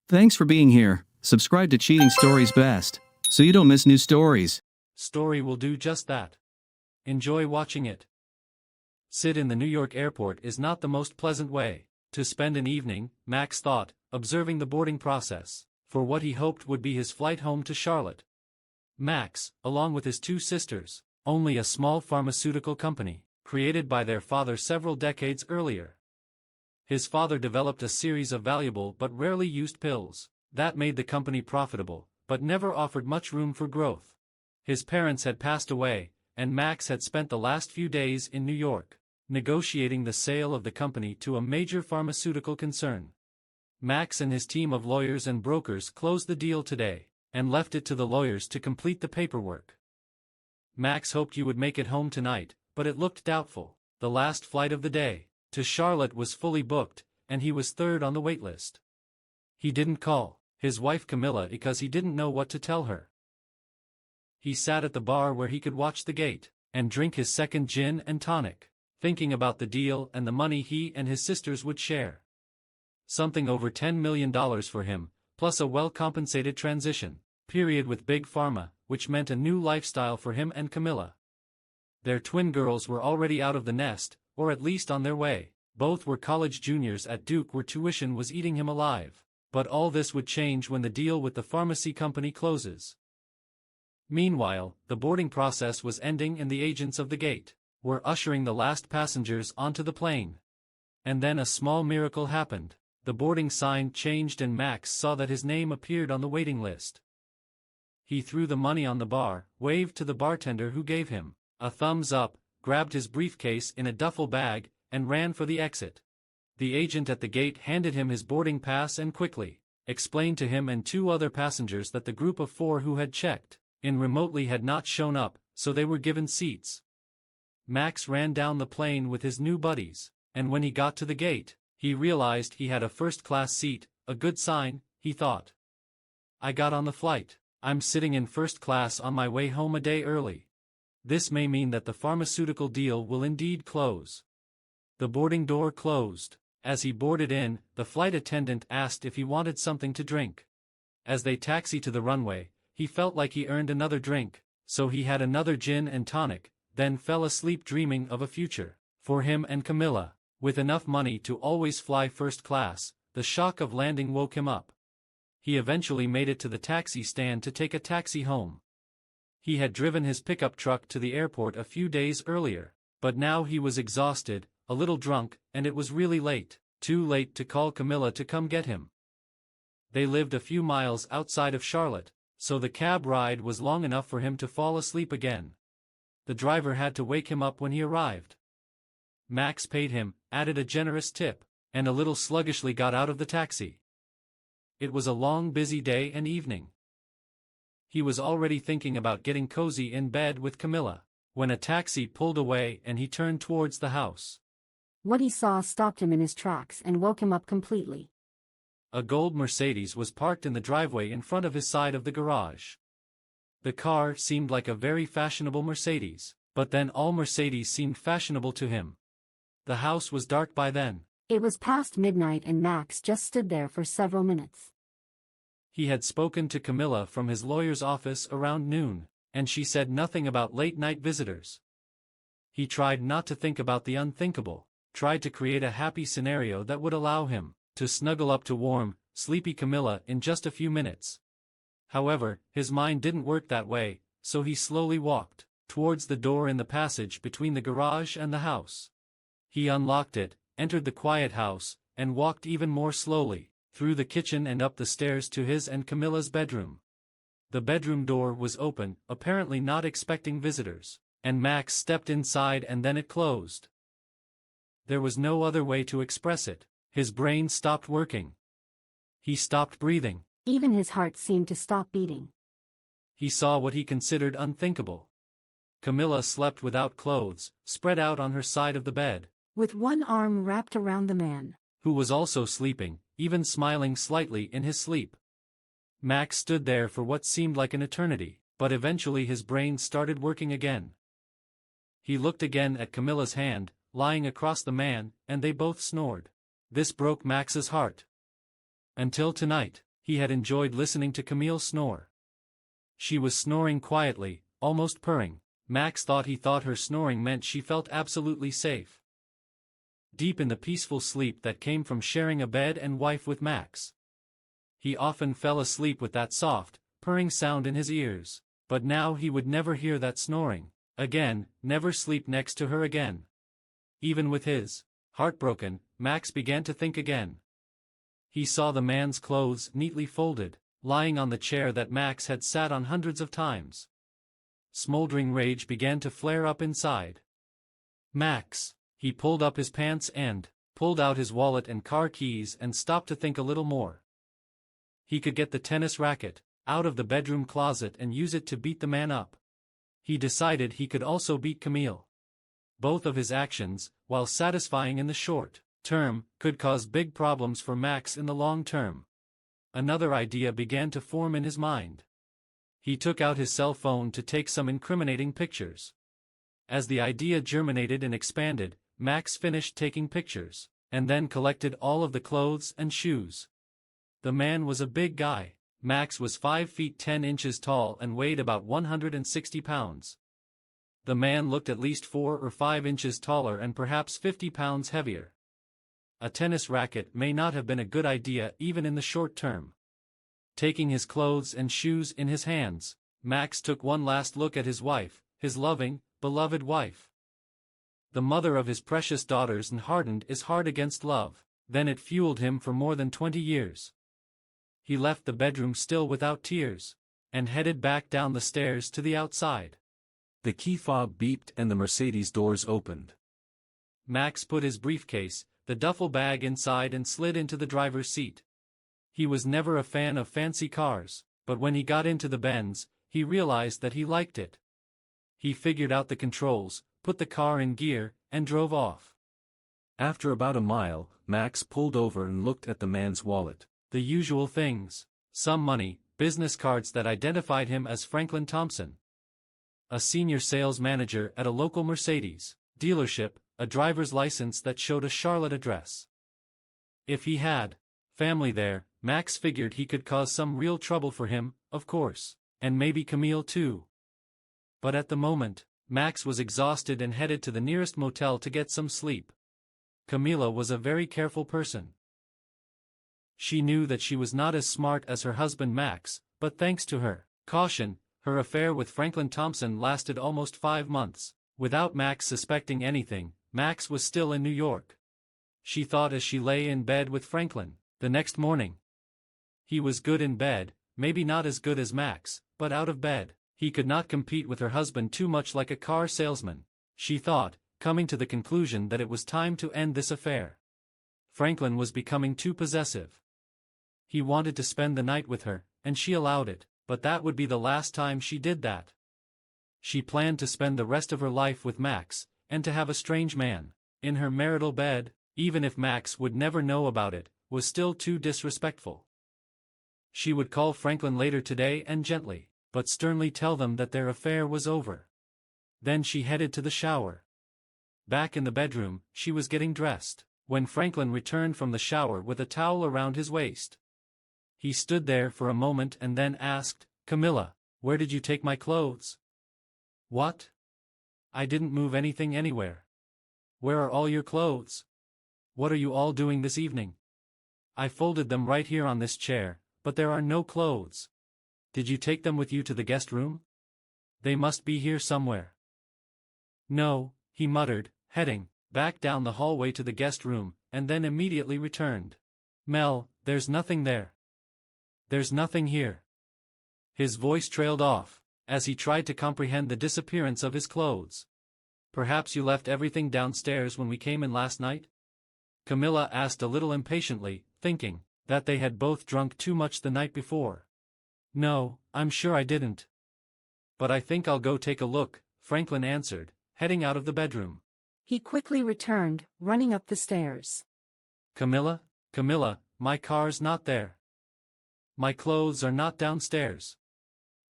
Thanks for being here. Subscribe to Cheating Stories Best, so you don't miss new stories. Story will do just that. Enjoy watching it. Sit in the New York airport is not the most pleasant way to spend an evening, Max thought, observing the boarding process, for what he hoped would be his flight home to Charlotte. Max, along with his two sisters, only a small pharmaceutical company, created by their father several decades earlier. His father developed a series of valuable but rarely used pills that made the company profitable, but never offered much room for growth. His parents had passed away, and Max had spent the last few days in New York, negotiating the sale of the company to a major pharmaceutical concern. Max and his team of lawyers and brokers closed the deal today, and left it to the lawyers to complete the paperwork. Max hoped you would make it home tonight, but it looked doubtful. The last flight of the day to Charlotte was fully booked, and he was third on the wait list. He didn't call his wife Camilla because he didn't know what to tell her. He sat at the bar where he could watch the gate and drink his second gin and tonic, thinking about the deal and the money he and his sisters would share. Something over $10 million for him, plus a well-compensated transition period with Big Pharma, which meant a new lifestyle for him and Camilla. Their twin girls were already out of the nest, or at least on their way. Both were college juniors at Duke where tuition was eating him alive. But all this would change when the deal with the pharmacy company closes. Meanwhile, the boarding process was ending and the agents of the gate were ushering the last passengers onto the plane. And then a small miracle happened. The boarding sign changed and Max saw that his name appeared on the waiting list. He threw the money on the bar, waved to the bartender who gave him a thumbs up, grabbed his briefcase in a duffel bag, and ran for the exit. The agent at the gate handed him his boarding pass and quickly explained to him and two other passengers that the group of 4 who had checked in remotely had not shown up, so they were given seats. Max ran down the plane with his new buddies, and when he got to the gate, he realized he had a first-class seat, a good sign, he thought. I got on the flight. I'm sitting in first class on my way home a day early. This may mean that the pharmaceutical deal will indeed close. The boarding door closed. As he boarded in, the flight attendant asked if he wanted something to drink. As they taxied to the runway, he felt like he earned another drink, so he had another gin and tonic, then fell asleep dreaming of a future for him and Camilla. With enough money to always fly first class, the shock of landing woke him up. He eventually made it to the taxi stand to take a taxi home. He had driven his pickup truck to the airport a few days earlier, but now he was exhausted, a little drunk, and it was really late, too late to call Camilla to come get him. They lived a few miles outside of Charlotte, so the cab ride was long enough for him to fall asleep again. The driver had to wake him up when he arrived. Max paid him, added a generous tip, and a little sluggishly got out of the taxi. It was a long busy day and evening. He was already thinking about getting cozy in bed with Camilla, when a taxi pulled away and he turned towards the house. What he saw stopped him in his tracks and woke him up completely. A gold Mercedes was parked in the driveway in front of his side of the garage. The car seemed like a very fashionable Mercedes, but then all Mercedes seemed fashionable to him. The house was dark by then. It was past midnight and Max just stood there for several minutes. He had spoken to Camilla from his lawyer's office around noon, and she said nothing about late-night visitors. He tried not to think about the unthinkable, tried to create a happy scenario that would allow him to snuggle up to warm, sleepy Camilla in just a few minutes. However, his mind didn't work that way, so he slowly walked towards the door in the passage between the garage and the house. He unlocked it, entered the quiet house, and walked even more slowly through the kitchen and up the stairs to his and Camilla's bedroom. The bedroom door was open, apparently not expecting visitors, and Max stepped inside and then it closed. There was no other way to express it. His brain stopped working. He stopped breathing. Even his heart seemed to stop beating. He saw what he considered unthinkable. Camilla slept without clothes, spread out on her side of the bed, with one arm wrapped around the man, who was also sleeping, even smiling slightly in his sleep. Max stood there for what seemed like an eternity, but eventually his brain started working again. He looked again at Camilla's hand, lying across the man, and they both snored. This broke Max's heart. Until tonight, He had enjoyed listening to Camille snore. She was snoring quietly, almost purring. Max thought her snoring meant she felt absolutely safe. Deep in the peaceful sleep that came from sharing a bed and wife with Max. He often fell asleep with that soft, purring sound in his ears, but now he would never hear that snoring again, never sleep next to her again. Even with his heart broken, Max began to think again. He saw the man's clothes neatly folded, lying on the chair that Max had sat on hundreds of times. Smoldering rage began to flare up inside Max. He pulled up his pants and pulled out his wallet and car keys and stopped to think a little more. He could get the tennis racket out of the bedroom closet and use it to beat the man up. He decided he could also beat Camille. Both of his actions, while satisfying in the short term, could cause big problems for Max in the long term. Another idea began to form in his mind. He took out his cell phone to take some incriminating pictures. As the idea germinated and expanded, Max finished taking pictures, and then collected all of the clothes and shoes. The man was a big guy. Max was 5 feet 10 inches tall and weighed about 160 pounds. The man looked at least 4 or 5 inches taller and perhaps 50 pounds heavier. A tennis racket may not have been a good idea even in the short term. Taking his clothes and shoes in his hands, Max took one last look at his wife, his loving, beloved wife. The mother of his precious daughters, and hardened his heart against love. Then it fueled him for more than 20 years. He left the bedroom still without tears, and headed back down the stairs to the outside. The key fob beeped and the Mercedes doors opened. Max put his briefcase, the duffel bag inside and slid into the driver's seat. He was never a fan of fancy cars, but when he got into the Benz, he realized that he liked it. He figured out the controls, put the car in gear, and drove off. After about a mile, Max pulled over and looked at the man's wallet. The usual things: some money, business cards that identified him as Franklin Thompson, a senior sales manager at a local Mercedes dealership, a driver's license that showed a Charlotte address. If he had family there, Max figured he could cause some real trouble for him, of course, and maybe Camille too. But at the moment, Max was exhausted and headed to the nearest motel to get some sleep. Camilla was a very careful person. She knew that she was not as smart as her husband Max, but thanks to her caution, her affair with Franklin Thompson lasted almost 5 months. Without Max suspecting anything, Max was still in New York. She thought as she lay in bed with Franklin. The next morning, he was good in bed, maybe not as good as Max, but out of bed. He could not compete with her husband too much like a car salesman, she thought, coming to the conclusion that it was time to end this affair. Franklin was becoming too possessive. He wanted to spend the night with her, and she allowed it, but that would be the last time she did that. She planned to spend the rest of her life with Max, and to have a strange man in her marital bed, even if Max would never know about it, was still too disrespectful. She would call Franklin later today and gently, but sternly tell them that their affair was over. Then she headed to the shower. Back in the bedroom, she was getting dressed, when Franklin returned from the shower with a towel around his waist. He stood there for a moment and then asked, "Camilla, where did you take my clothes?" "What? I didn't move anything anywhere. Where are all your clothes? What are you all doing this evening?" "I folded them right here on this chair, but there are no clothes." "Did you take them with you to the guest room? They must be here somewhere." "No," he muttered, heading back down the hallway to the guest room, and then immediately returned. "Mel, there's nothing there. There's nothing here." His voice trailed off, as he tried to comprehend the disappearance of his clothes. "Perhaps you left everything downstairs when we came in last night?" Camilla asked a little impatiently, thinking that they had both drunk too much the night before. "No, I'm sure I didn't. But I think I'll go take a look," Franklin answered, heading out of the bedroom. He quickly returned, running up the stairs. Camilla, my car's not there. My clothes are not downstairs.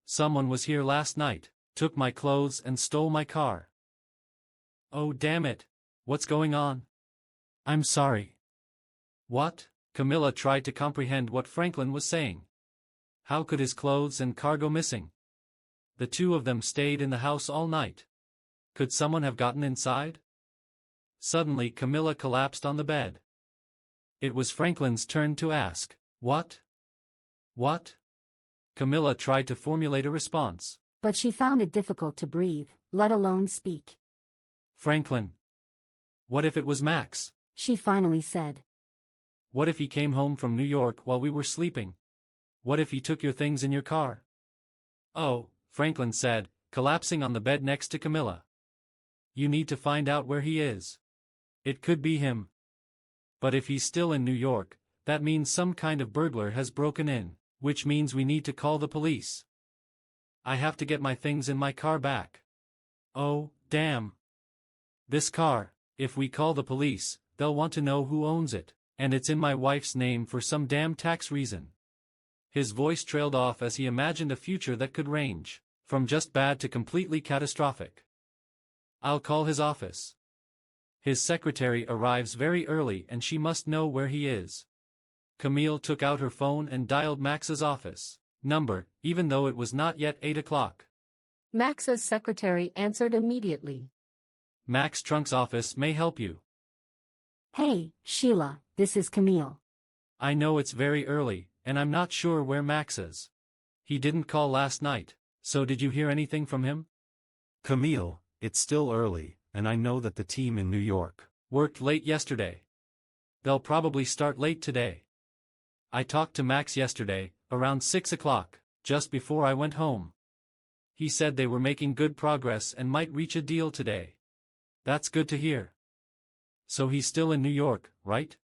Someone was here last night, took my clothes and stole my car. Oh damn it, what's going on? I'm sorry." "What? Camilla tried to comprehend what Franklin was saying. How could his clothes and car go missing? The two of them stayed in the house all night. Could someone have gotten inside? Suddenly Camilla collapsed on the bed. It was Franklin's turn to ask, "What? What?" Camilla tried to formulate a response. But she found it difficult to breathe, let alone speak. "Franklin. What if it was Max?" She finally said. "What if he came home from New York while we were sleeping? What if he took your things in your car?" "Oh," Franklin said, collapsing on the bed next to Camilla. "You need to find out where he is. It could be him. But if he's still in New York, that means some kind of burglar has broken in, which means we need to call the police. I have to get my things in my car back. Oh, damn. This car, if we call the police, they'll want to know who owns it, and it's in my wife's name for some damn tax reason." His voice trailed off as he imagined a future that could range from just bad to completely catastrophic. "I'll call his office. His secretary arrives very early and she must know where he is." Camille took out her phone and dialed Max's office number, even though it was not yet 8 o'clock. Max's secretary answered immediately. "Max Trunk's office may help you." Hey, Sheila, this is Camille. "I know it's very early, and I'm not sure where Max is. He didn't call last night, so did you hear anything from him?" Camille, it's still early, and I know that the team in New York "Worked late yesterday. They'll probably start late today. I talked to Max yesterday, around 6 o'clock, just before I went home. He said they were making good progress and might reach a deal today." "That's good to hear. So he's still in New York, right?"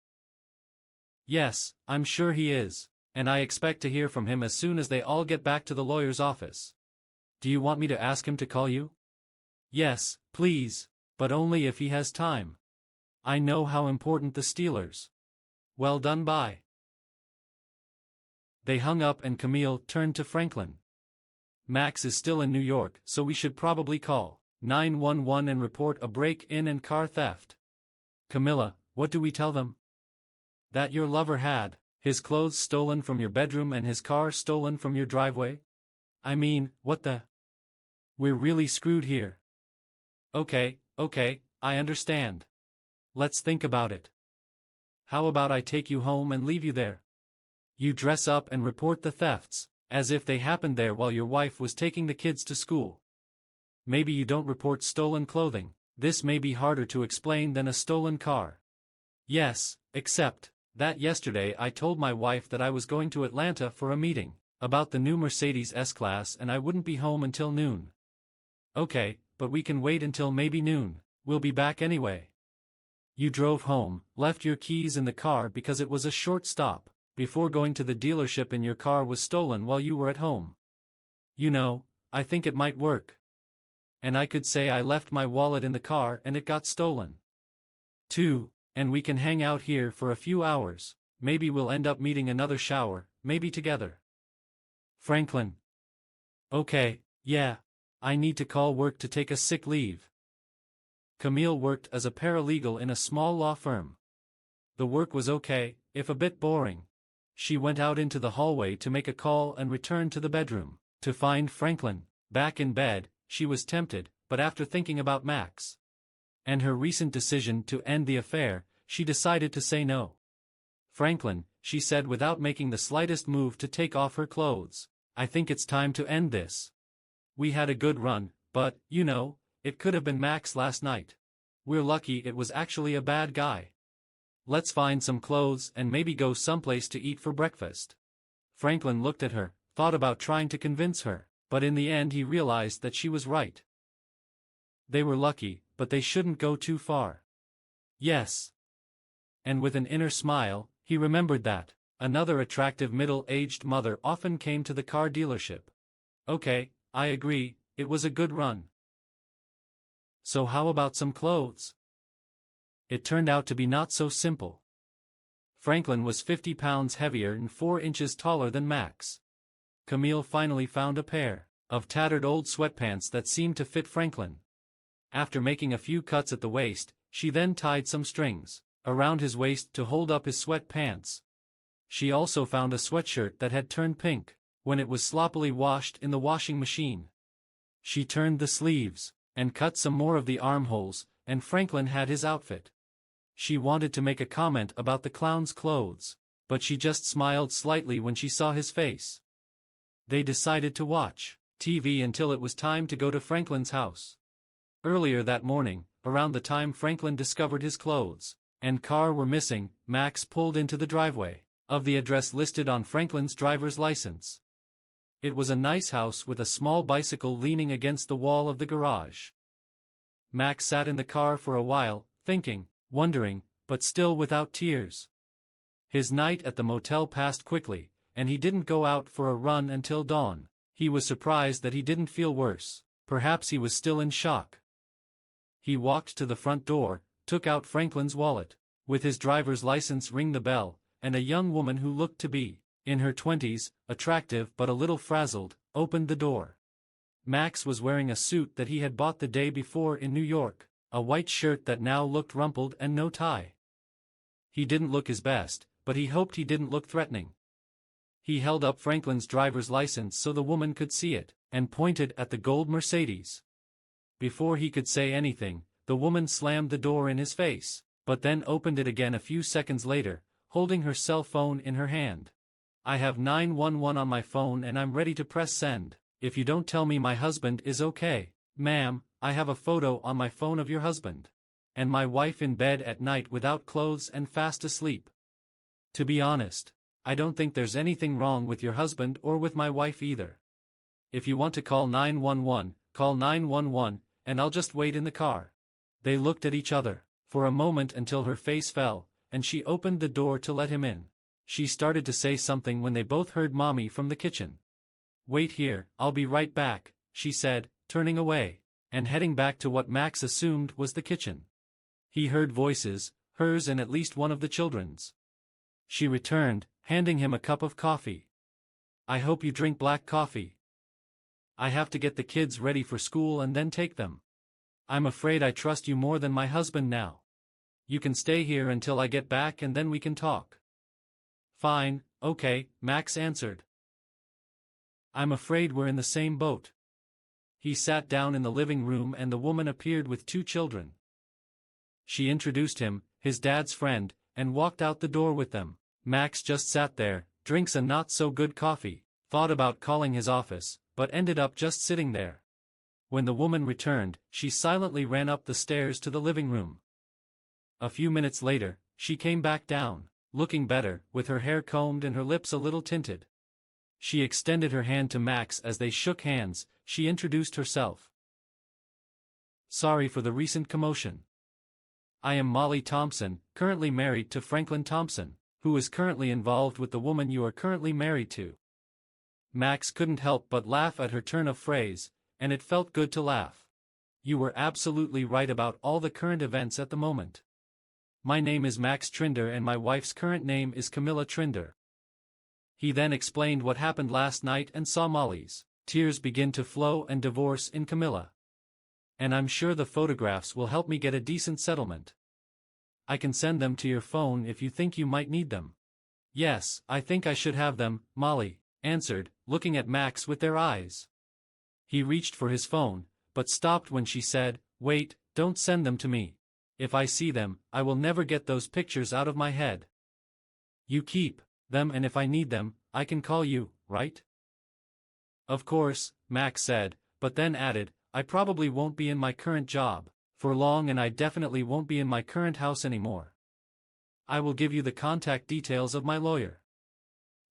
"Yes, I'm sure he is, and I expect to hear from him as soon as they all get back to the lawyer's office. Do you want me to ask him to call you?" "Yes, please, but only if he has time. I know how important the Steelers." "Well done, bye." They hung up and Camille turned to Franklin. "Max is still in New York, so we should probably call 911 and report a break-in and car theft." "Camilla, what do we tell them?" "That your lover had his clothes stolen from your bedroom and his car stolen from your driveway? I mean, what the? We're really screwed here." Okay, I understand. Let's think about it. How about I take you home and leave you there? You dress up and report the thefts, as if they happened there while your wife was taking the kids to school. Maybe you don't report stolen clothing. This may be harder to explain than a stolen car." "Yes, except that yesterday I told my wife that I was going to Atlanta for a meeting about the new Mercedes S-Class and I wouldn't be home until noon." "Okay, but we can wait until maybe noon. We'll be back anyway." "You drove home, left your keys in the car because it was a short stop, before going to the dealership and your car was stolen while you were at home. You know, I think it might work. And I could say I left my wallet in the car and it got stolen. Too, and we can hang out here for a few hours, maybe we'll end up meeting another shower, maybe together." "Franklin." "Okay, yeah. I need to call work to take a sick leave." Camille worked as a paralegal in a small law firm. The work was okay, if a bit boring. She went out into the hallway to make a call and returned to the bedroom to find Franklin back in bed. She was tempted, but after thinking about Max and her recent decision to end the affair, she decided to say no. "Franklin," she said without making the slightest move to take off her clothes, "I think it's time to end this. We had a good run, but, you know, it could have been Max last night. We're lucky it was actually a bad guy. Let's find some clothes and maybe go someplace to eat for breakfast." Franklin looked at her, thought about trying to convince her, but in the end he realized that she was right. They were lucky, but they shouldn't go too far. Yes. And with an inner smile, he remembered that another attractive middle-aged mother often came to the car dealership. "Okay, I agree, it was a good run. So how about some clothes?" It turned out to be not so simple. Franklin was 50 pounds heavier and 4 inches taller than Max. Camille finally found a pair of tattered old sweatpants that seemed to fit Franklin. After making a few cuts at the waist, she then tied some strings around his waist to hold up his sweatpants. She also found a sweatshirt that had turned pink when it was sloppily washed in the washing machine. She turned the sleeves and cut some more of the armholes, and Franklin had his outfit. She wanted to make a comment about the clown's clothes, but she just smiled slightly when she saw his face. They decided to watch TV until it was time to go to Franklin's house. Earlier that morning, around the time Franklin discovered his clothes and car were missing, Max pulled into the driveway of the address listed on Franklin's driver's license. It was a nice house with a small bicycle leaning against the wall of the garage. Max sat in the car for a while, thinking, wondering, but still without tears. His night at the motel passed quickly, and he didn't go out for a run until dawn. He was surprised that he didn't feel worse. Perhaps he was still in shock. He walked to the front door, took out Franklin's wallet. With his driver's license ring the bell, and a young woman who looked to be in her 20s, attractive but a little frazzled, opened the door. Max was wearing a suit that he had bought the day before in New York, a white shirt that now looked rumpled and no tie. He didn't look his best, but he hoped he didn't look threatening. He held up Franklin's driver's license so the woman could see it, and pointed at the gold Mercedes. Before he could say anything, the woman slammed the door in his face, but then opened it again a few seconds later, holding her cell phone in her hand. "I have 911 on my phone and I'm ready to press send, if you don't tell me my husband is okay." "Ma'am, I have a photo on my phone of your husband. And my wife in bed at night without clothes and fast asleep. To be honest, I don't think there's anything wrong with your husband or with my wife either. If you want to call 911, call 911, and I'll just wait in the car." They looked at each other for a moment until her face fell, and she opened the door to let him in. She started to say something when they both heard Mommy from the kitchen. "Wait here, I'll be right back," she said, turning away, and heading back to what Max assumed was the kitchen. He heard voices, hers and at least one of the children's. She returned, handing him a cup of coffee. "I hope you drink black coffee. I have to get the kids ready for school and then take them. I'm afraid I trust you more than my husband now. You can stay here until I get back and then we can talk." "Fine, okay," Max answered. "I'm afraid we're in the same boat." He sat down in the living room and the woman appeared with 2 children. She introduced him, his dad's friend, and walked out the door with them. Max just sat there, drinks a not-so-good coffee, thought about calling his office, but ended up just sitting there. When the woman returned, she silently ran up the stairs to the living room. A few minutes later, she came back down, looking better, with her hair combed and her lips a little tinted. She extended her hand to Max as they shook hands. She introduced herself. "Sorry for the recent commotion. I am Molly Thompson, currently married to Franklin Thompson, who is currently involved with the woman you are currently married to." Max couldn't help but laugh at her turn of phrase, and it felt good to laugh. "You were absolutely right about all the current events at the moment. My name is Max Trinder and my wife's current name is Camilla Trinder." He then explained what happened last night and saw Molly's tears begin to flow and divorce in Camilla. "And I'm sure the photographs will help me get a decent settlement. I can send them to your phone if you think you might need them." "Yes, I think I should have them," Molly answered, looking at Max with their eyes. He reached for his phone, but stopped when she said, "Wait, don't send them to me. If I see them, I will never get those pictures out of my head. You keep them and if I need them, I can call you, right?" "Of course," Max said, but then added, "I probably won't be in my current job for long and I definitely won't be in my current house anymore. I will give you the contact details of my lawyer.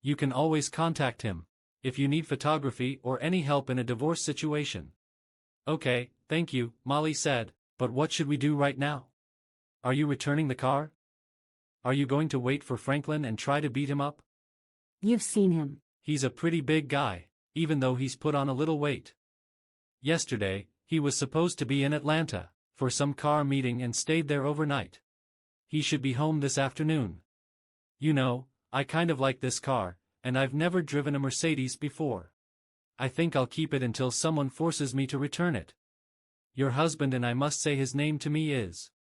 You can always contact him if you need photography or any help in a divorce situation." "Okay, thank you," Molly said, "but what should we do right now? Are you returning the car? Are you going to wait for Franklin and try to beat him up?" You've seen him. "He's a pretty big guy, even though he's put on a little weight. Yesterday, he was supposed to be in Atlanta for some car meeting and stayed there overnight. He should be home this afternoon. You know, I kind of like this car, and I've never driven a Mercedes before. I think I'll keep it until someone forces me to return it. Your husband and I must say his name to me is."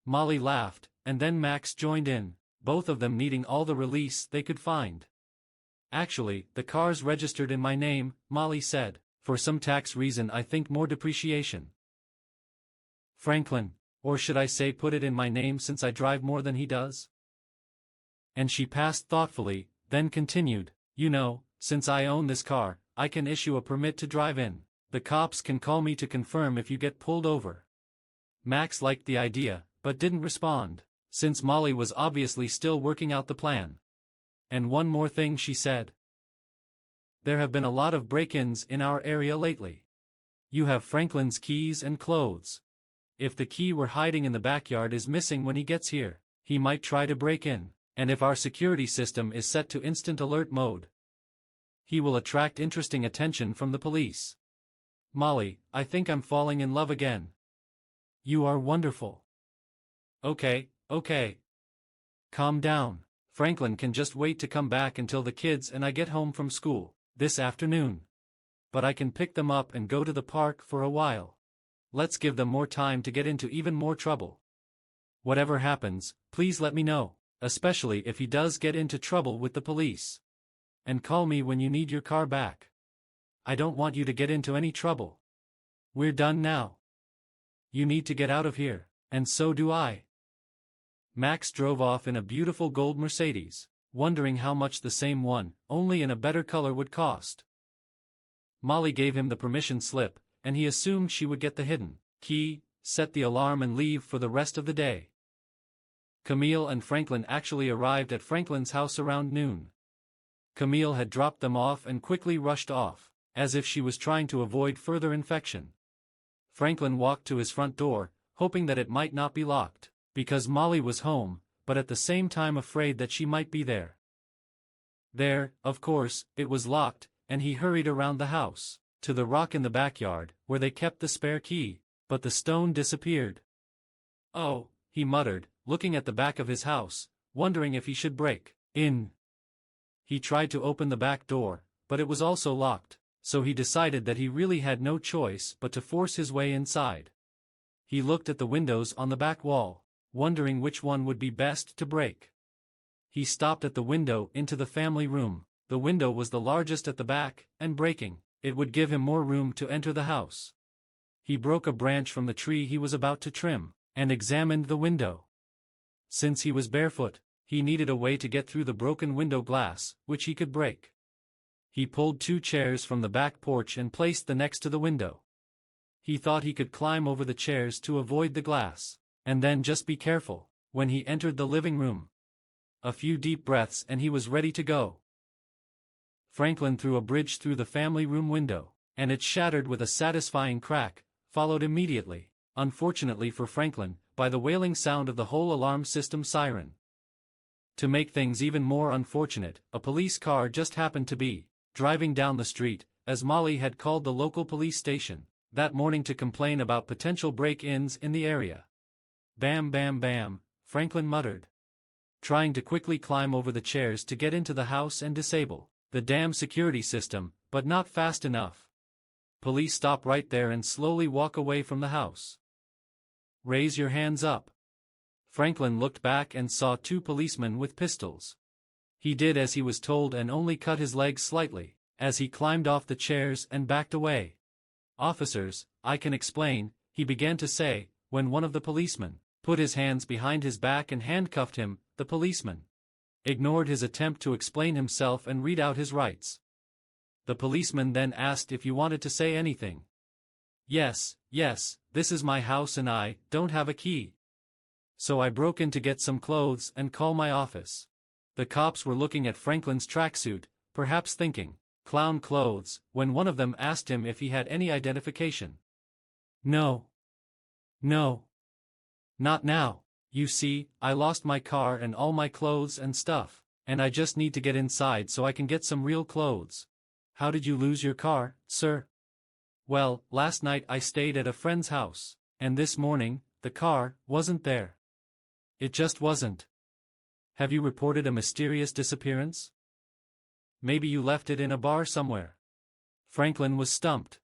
Molly laughed, and then Max joined in. both of them needing all the release they could find. Actually, the car's registered in my name, Molly said. For some tax reason I think more depreciation. Franklin, or should I say put it in my name since I drive more than he does? And she passed thoughtfully, then continued, you know, since I own this car, I can issue a permit to drive in. The cops can call me to confirm if you get pulled over. Max liked the idea, but didn't respond, since Molly was obviously still working out the plan. And one more thing she said. There have been a lot of break-ins in our area lately. You have Franklin's keys and clothes. If the key we're hiding in the backyard is missing when he gets here, he might try to break in, and if our security system is set to instant alert mode, he will attract interesting attention from the police. Molly, I think I'm falling in love again. You are wonderful. Okay. Calm down. Franklin can just wait to come back until the kids and I get home from school, this afternoon. But I can pick them up and go to the park for a while. Let's give them more time to get into even more trouble. Whatever happens, please let me know, especially if he does get into trouble with the police. And call me when you need your car back. I don't want you to get into any trouble. We're done now. You need to get out of here, and so do I. Max drove off in a beautiful gold Mercedes, wondering how much the same one, only in a better color, would cost. Molly gave him the permission slip, and he assumed she would get the hidden key, set the alarm and leave for the rest of the day. Camille and Franklin actually arrived at Franklin's house around noon. Camille had dropped them off and quickly rushed off, as if she was trying to avoid further infection. Franklin walked to his front door, hoping that it might not be locked, because Molly was home, but at the same time afraid that she might be there. There, of course, it was locked, and he hurried around the house, to the rock in the backyard, where they kept the spare key, but the stone disappeared. Oh, he muttered, looking at the back of his house, wondering if he should break in. He tried to open the back door, but it was also locked, so he decided that he really had no choice but to force his way inside. He looked at the windows on the back wall, wondering which one would be best to break. He stopped at the window into the family room. The window was the largest at the back, and breaking it would give him more room to enter the house. He broke a branch from the tree he was about to trim, and examined the window. Since he was barefoot, he needed a way to get through the broken window glass, which he could break. He pulled 2 chairs from the back porch and placed them next to the window. He thought he could climb over the chairs to avoid the glass, and then just be careful when he entered the living room. A few deep breaths and he was ready to go. Franklin threw a bridge through the family room window, and it shattered with a satisfying crack, followed immediately, unfortunately for Franklin, by the wailing sound of the whole alarm system siren. To make things even more unfortunate, a police car just happened to be driving down the street, as Molly had called the local police station that morning to complain about potential break-ins in the area. Bam bam bam, Franklin muttered, trying to quickly climb over the chairs to get into the house and disable the damn security system, but not fast enough. Police stop right there and slowly walk away from the house. Raise your hands up. Franklin looked back and saw 2 policemen with pistols. He did as he was told and only cut his legs slightly, as he climbed off the chairs and backed away. Officers, I can explain, he began to say, when one of the policemen put his hands behind his back and handcuffed him. The policeman ignored his attempt to explain himself and read out his rights. The policeman then asked if you wanted to say anything. Yes, this is my house and I don't have a key. So I broke in to get some clothes and call my office. The cops were looking at Franklin's tracksuit, perhaps thinking, clown clothes, when one of them asked him if he had any identification. No, not now. You see, I lost my car and all my clothes and stuff, and I just need to get inside so I can get some real clothes. How did you lose your car, sir? Well, last night I stayed at a friend's house, and this morning, the car wasn't there. It just wasn't. Have you reported a mysterious disappearance? Maybe you left it in a bar somewhere. Franklin was stumped.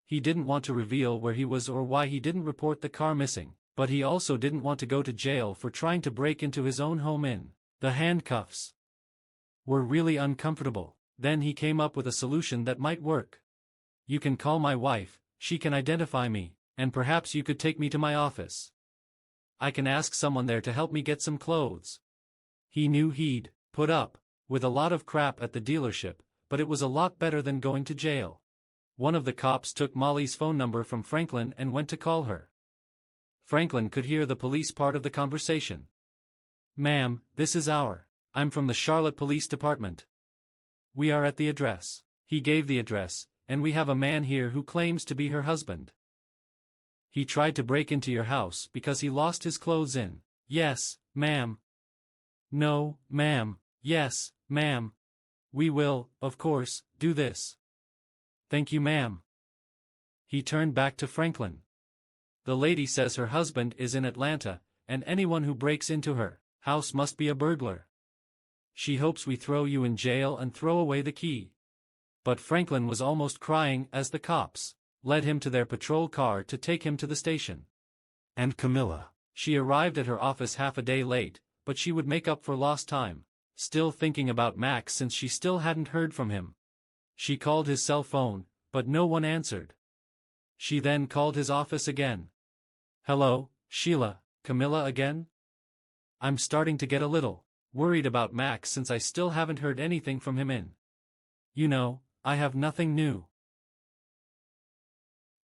He didn't want to reveal where he was or why he didn't report the car missing, But he also didn't want to go to jail for trying to break into his own home. The handcuffs were really uncomfortable. Then he came up with a solution that might work. You can call my wife, she can identify me, and perhaps you could take me to my office. I can ask someone there to help me get some clothes. He knew he'd put up with a lot of crap at the dealership, but it was a lot better than going to jail. One of the cops took Molly's phone number from Franklin and went to call her. Franklin could hear the police part of the conversation. "Ma'am, this is I'm from the Charlotte Police Department. We are at the address." He gave the address, "and we have a man here who claims to be her husband. He tried to break into your house because he lost his clothes in." "Yes, ma'am." "No, ma'am." "Yes, ma'am. We will, of course, do this." "Thank you, ma'am." He turned back to Franklin. "The lady says her husband is in Atlanta, and anyone who breaks into her house must be a burglar. She hopes we throw you in jail and throw away the key." But Franklin was almost crying as the cops led him to their patrol car to take him to the station. And Camilla. She arrived at her office half a day late, but she would make up for lost time, still thinking about Max since she still hadn't heard from him. She called his cell phone, but no one answered. She then called his office again. "Hello, Sheila, Camilla again? I'm starting to get a little worried about Max since I still haven't heard anything from him. I have nothing new.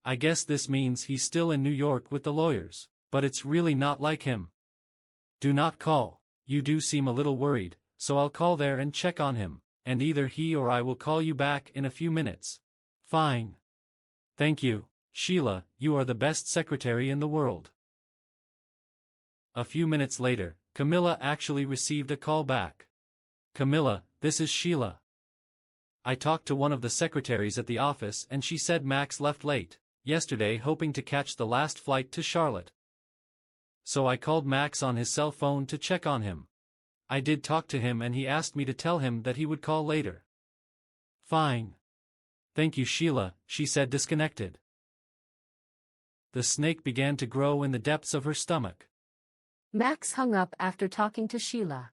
I guess this means he's still in New York with the lawyers, but it's really not like him. Do not call. You do seem a little worried, so I'll call there and check on him, and either he or I will call you back in a few minutes." "Fine. Thank you, Sheila, you are the best secretary in the world." A few minutes later, Camilla actually received a call back. "Camilla, this is Sheila. I talked to one of the secretaries at the office and she said Max left late yesterday hoping to catch the last flight to Charlotte. So I called Max on his cell phone to check on him. I did talk to him and he asked me to tell him that he would call later." "Fine. Thank you, Sheila," she said, disconnected. The snake began to grow in the depths of her stomach. Max hung up after talking to Sheila.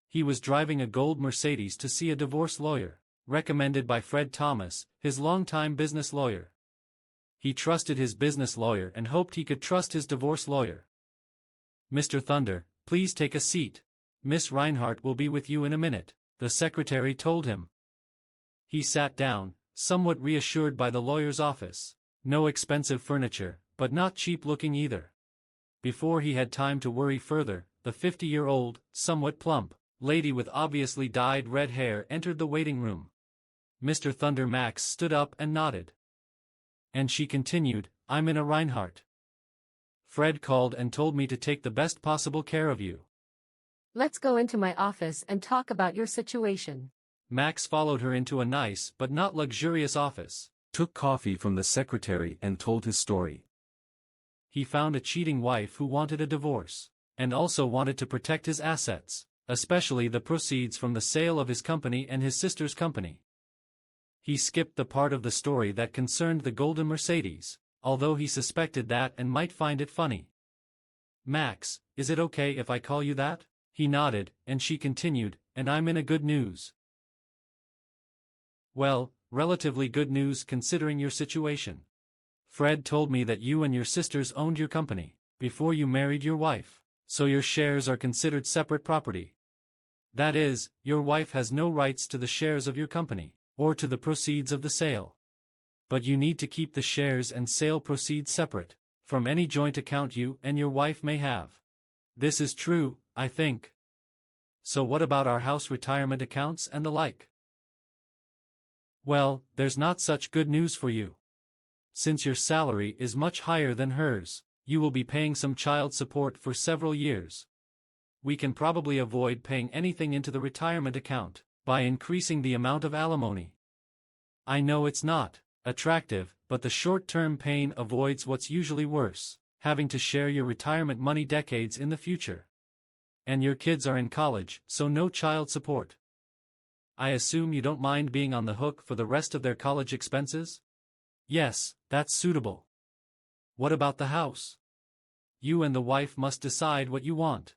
He was driving a gold Mercedes to see a divorce lawyer, recommended by Fred Thomas, his longtime business lawyer. He trusted his business lawyer and hoped he could trust his divorce lawyer. "Mr. Thunder, please take a seat. Miss Reinhardt will be with you in a minute," the secretary told him. He sat down, somewhat reassured by the lawyer's office. No expensive furniture, but not cheap-looking either. Before he had time to worry further, the 50-year-old, somewhat plump lady with obviously dyed red hair entered the waiting room. Mr. Thunder Max stood up and nodded. And she continued, "I'm in a Reinhardt. Fred called and told me to take the best possible care of you." "Let's go into my office and talk about your situation." Max followed her into a nice but not luxurious office. Took coffee from the secretary and told his story. He found a cheating wife who wanted a divorce, and also wanted to protect his assets, especially the proceeds from the sale of his company and his sister's company. He skipped the part of the story that concerned the golden Mercedes, although he suspected that and might find it funny. "Max, is it okay if I call you that?" He nodded, and she continued, "And I'm in a good news." "Well, relatively good news considering your situation. Fred told me that you and your sisters owned your company before you married your wife, so your shares are considered separate property. That is, your wife has no rights to the shares of your company, or to the proceeds of the sale. But you need to keep the shares and sale proceeds separate from any joint account you and your wife may have. This is true, I think. So what about our house retirement accounts and the like?" "Well, there's not such good news for you. Since your salary is much higher than hers, you will be paying some child support for several years. We can probably avoid paying anything into the retirement account by increasing the amount of alimony. I know it's not attractive, but the short-term pain avoids what's usually worse, having to share your retirement money decades in the future. And your kids are in college, so no child support. I assume you don't mind being on the hook for the rest of their college expenses?" "Yes, that's suitable." "What about the house?" You and the wife must decide what you want.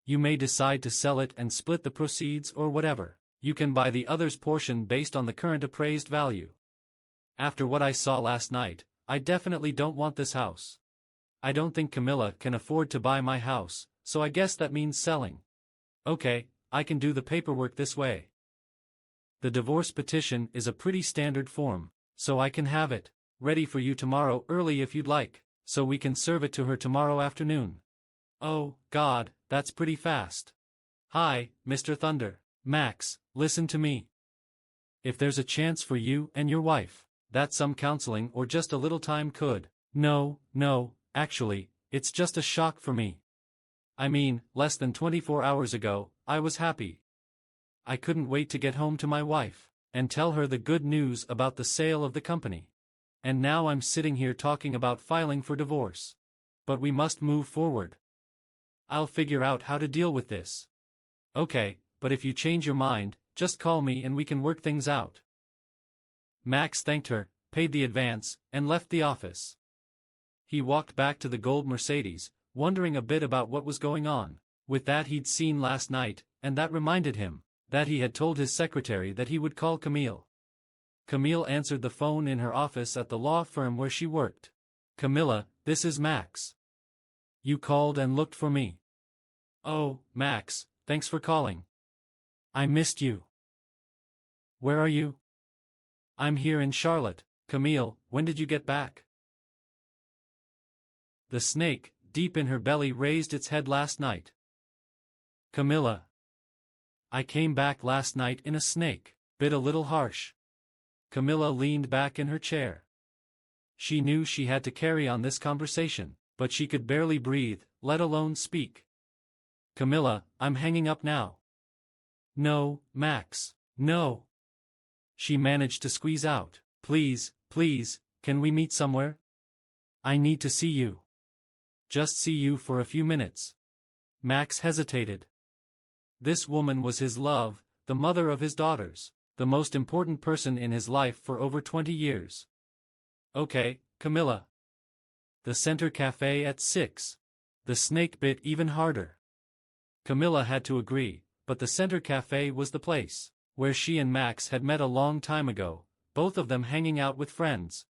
You may decide to sell it and split the proceeds or whatever. You can buy the other's portion based on the current appraised value. After what I saw last night, I definitely don't want this house. I don't think Camilla can afford to buy my house, so I guess that means selling. Okay, I can do the paperwork this way. The divorce petition is a pretty standard form, so I can have it ready for you tomorrow early if you'd like, so we can serve it to her tomorrow afternoon. Oh, God, that's pretty fast. Hi, Mr. Thunder. Max, listen to me. If there's a chance for you and your wife, that some counseling or just a little time could. No, actually, it's just a shock for me. I mean, less than 24 hours ago, I was happy. I couldn't wait to get home to my wife and tell her the good news about the sale of the company. And now I'm sitting here talking about filing for divorce. But we must move forward. I'll figure out how to deal with this. Okay, but if you change your mind, just call me and we can work things out. Max thanked her, paid the advance, and left the office. He walked back to the gold Mercedes, wondering a bit about what was going on with that he'd seen last night, and that reminded him that he had told his secretary that he would call Camille. Camille answered the phone in her office at the law firm where she worked. Camilla, this is Max. You called and looked for me. Oh, Max, thanks for calling. I missed you. Where are you? I'm here in Charlotte. Camille, when did you get back? The snake, deep in her belly, raised its head last night. Camilla. I came back last night in a snake. Bit a little harsh. Camilla leaned back in her chair. She knew she had to carry on this conversation, but she could barely breathe, let alone speak. Camilla, I'm hanging up now. No, Max, no. She managed to squeeze out. Please, can we meet somewhere? I need to see you. Just see you for a few minutes. Max hesitated. This woman was his love, the mother of his daughters, the most important person in his life for over 20 years. Okay, Camilla. The Center Cafe at 6. The snake bit even harder. Camilla had to agree, but the Center Cafe was the place where she and Max had met a long time ago, both of them hanging out with friends.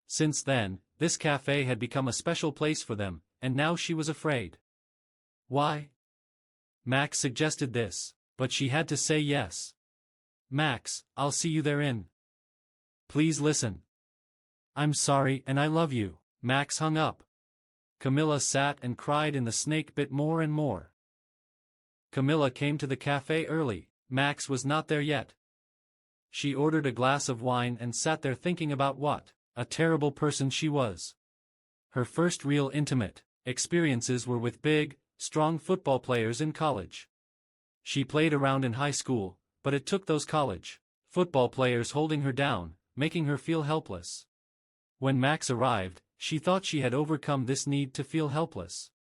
Since then, this cafe had become a special place for them, and now she was afraid. Why? Max suggested this, but she had to say yes. Max, I'll see you there in. Please listen. I'm sorry and I love you. Max hung up. Camilla sat and cried and the snake bit more and more. Camilla came to the cafe early. Max was not there yet. She ordered a glass of wine and sat there thinking about what a terrible person she was. Her first real intimate experiences were with big, strong football players in college. She played around in high school, but it took those college football players holding her down, making her feel helpless. When Max arrived, she thought she had overcome this need to feel helpless.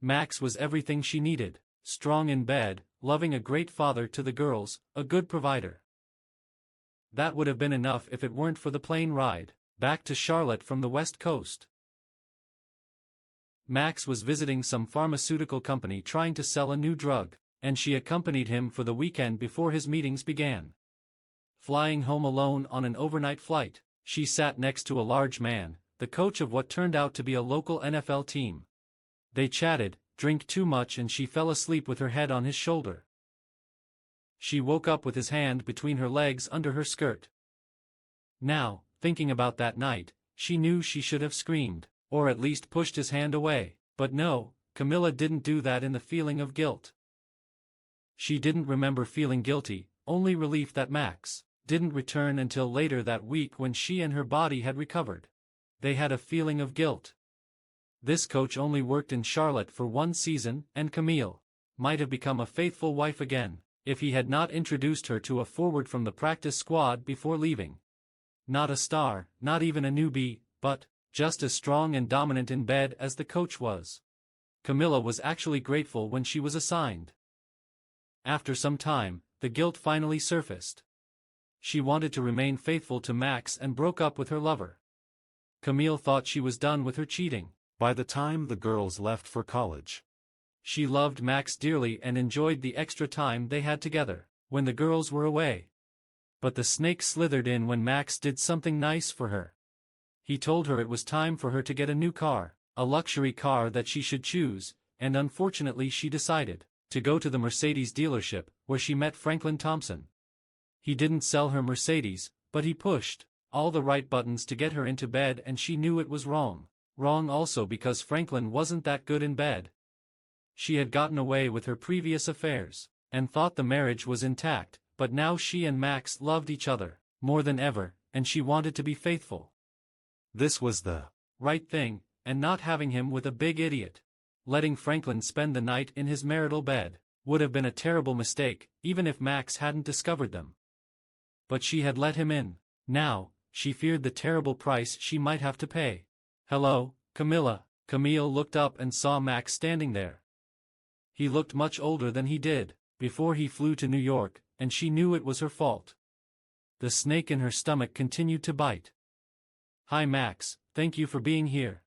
Max was everything she needed, strong in bed, loving, a great father to the girls, a good provider. That would have been enough if it weren't for the plane ride back to Charlotte from the West Coast. Max was visiting some pharmaceutical company trying to sell a new drug, and she accompanied him for the weekend before his meetings began. Flying home alone on an overnight flight, she sat next to a large man, the coach of what turned out to be a local NFL team. They chatted, drank too much, and she fell asleep with her head on his shoulder. She woke up with his hand between her legs under her skirt. Now, thinking about that night, she knew she should have screamed, or at least pushed his hand away, but no, Camilla didn't do that in the feeling of guilt. She didn't remember feeling guilty, only relief that Max didn't return until later that week when she and her body had recovered. They had a feeling of guilt. This coach only worked in Charlotte for one season, and Camille might have become a faithful wife again if he had not introduced her to a forward from the practice squad before leaving. Not a star, not even a newbie, but just as strong and dominant in bed as the coach was. Camilla was actually grateful when she was assigned. After some time, the guilt finally surfaced. She wanted to remain faithful to Max and broke up with her lover. Camille thought she was done with her cheating, By the time the girls left for college, She loved Max dearly and enjoyed the extra time they had together, when the girls were away. But the snake slithered in when Max did something nice for her. He told her it was time for her to get a new car, a luxury car that she should choose, and unfortunately she decided to go to the Mercedes dealership, where she met Franklin Thompson. He didn't sell her Mercedes, but he pushed all the right buttons to get her into bed, and she knew it was wrong. Wrong also because Franklin wasn't that good in bed. She had gotten away with her previous affairs, and thought the marriage was intact, but now she and Max loved each other more than ever, and she wanted to be faithful. this was the Right thing, and not having him with a big idiot. Letting Franklin spend the night in his marital bed would have been a terrible mistake, even if Max hadn't discovered them. But she had let him in. Now, she feared the terrible price she might have to pay. "Hello, Camilla." Camille looked up and saw Max standing there. He looked much older than he did before he flew to New York, and she knew it was her fault. The snake in her stomach continued to bite. "Hi Max, thank you for being here.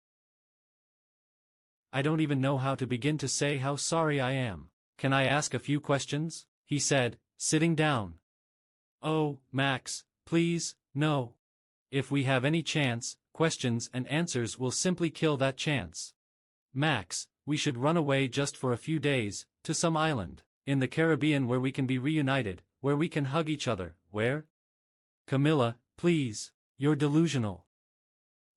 I don't even know how to begin to say how sorry I am. Can I ask a few questions?" he said, sitting down. "Oh, Max, please, no. If we have any chance, questions and answers will simply kill that chance. Max, we should run away just for a few days, to some island in the Caribbean where we can be reunited, where we can hug each other, where?" "Camilla, please, you're delusional.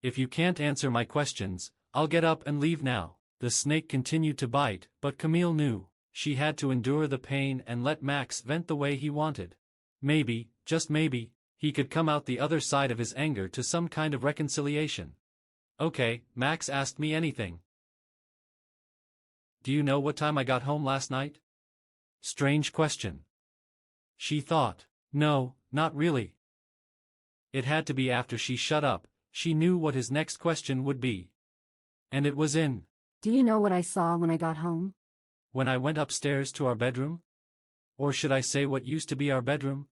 If you can't answer my questions, I'll get up and leave now." The snake continued to bite, but Camille knew she had to endure the pain and let Max vent the way he wanted. Maybe, just maybe, he could come out the other side of his anger to some kind of reconciliation. "Okay, Max asked me anything. Do you know what time I got home last night?" Strange question. She thought. No, not really. It had to be after she shut up. She knew what his next question would be. And it was in. Do you know what I saw when I got home? When I went upstairs to our bedroom? Or should I say what used to be our bedroom?